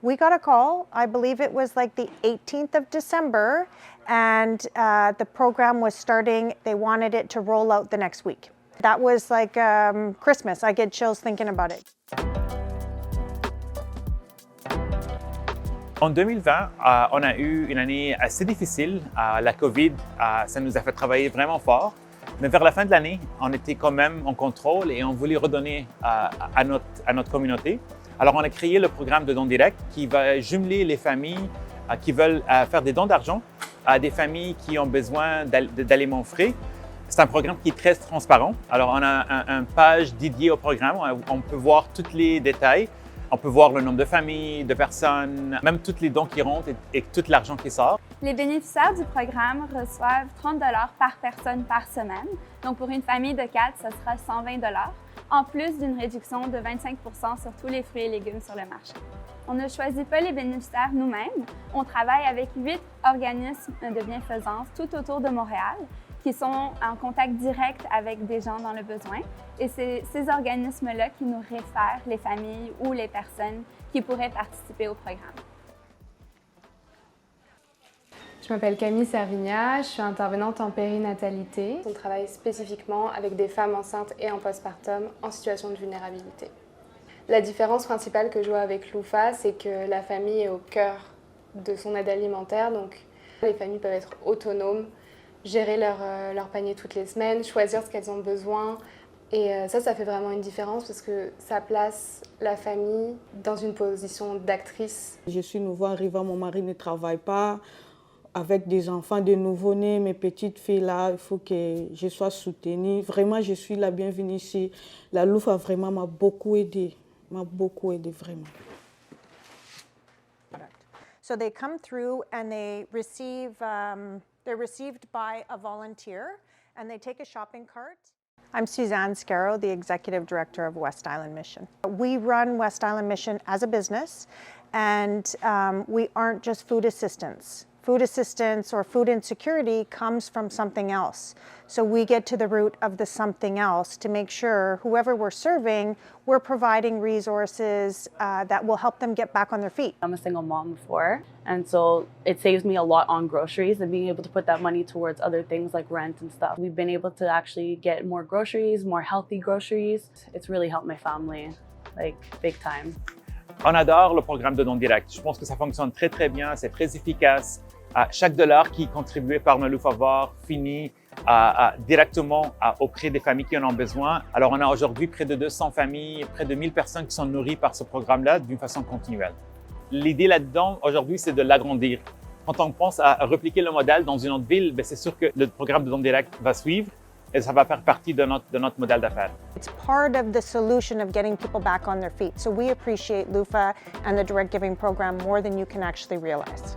We got a call, I believe it was like the 18th of December, and the program was starting. They wanted it to roll out the next week. That was like Christmas. I get chills thinking about it. En 2020, on a eu une année assez difficile. La COVID, ça nous a fait travailler vraiment fort. Mais vers la fin de l'année, on était quand même en contrôle et on voulait redonner à notre communauté. Alors, on a créé le programme de dons directs qui va jumeler les familles qui veulent faire des dons d'argent à des familles qui ont besoin d'aliments frais. C'est un programme qui est très transparent. Alors, on a une page dédiée au programme. On peut voir tous les détails. On peut voir le nombre de familles, de personnes, même tous les dons qui rentrent et tout l'argent qui sort. Les bénéficiaires du programme reçoivent 30 $ par personne par semaine. Donc, pour une famille de 4, ce sera 120 $, en plus d'une réduction de 25 % sur tous les fruits et légumes sur le marché. On ne choisit pas les bénéficiaires nous-mêmes. On travaille avec 8 organismes de bienfaisance tout autour de Montréal qui sont en contact direct avec des gens dans le besoin. Et c'est ces organismes-là qui nous réfèrent les familles ou les personnes qui pourraient participer au programme. Je m'appelle Camille Servigna, je suis intervenante en périnatalité. On travaille spécifiquement avec des femmes enceintes et en postpartum en situation de vulnérabilité. La différence principale que je vois avec l'UFA, c'est que la famille est au cœur de son aide alimentaire. Donc les familles peuvent être autonomes, gérer leur panier toutes les semaines, choisir ce qu'elles ont besoin. Et ça fait vraiment une différence parce que ça place la famille dans une position d'actrice. Je suis nouveau arrivant, mon mari ne travaille pas. Avec des enfants, des nouveau-nés, mes petites filles là, il faut que je sois soutenue. Vraiment, je suis la bienvenue ici. La LUFA vraiment m'a beaucoup aidée vraiment. So they come through and they receive, they're received by a volunteer and they take a shopping cart. I'm Suzanne Scarrow, the Executive Director of West Island Mission. We run West Island Mission as a business, and we aren't just food assistance. Food assistance or food insecurity comes from something else. So we get to the root of the something else to make sure whoever we're serving, we're providing resources that will help them get back on their feet. I'm a single mom before, and so it saves me a lot on groceries and being able to put that money towards other things like rent and stuff. We've been able to actually get more groceries, more healthy groceries. It's really helped my family, like big time. On adore le programme de dons directs. Je pense que ça fonctionne très, très bien, c'est très efficace. Chaque dollar qui est contribué par nos Lufavor finit directement auprès des familles qui en ont besoin. Alors, on a aujourd'hui près de 200 familles, près de 1000 personnes qui sont nourries par ce programme-là d'une façon continuelle. L'idée là-dedans, aujourd'hui, c'est de l'agrandir. Quand on pense à répliquer le modèle dans une autre ville, c'est sûr que le programme de dons directs va suivre et ça va faire partie de notre modèle d'affaires. It's part of the solution of getting people back on their feet. So we appreciate LUFA and the Direct Giving program more than you can actually realize.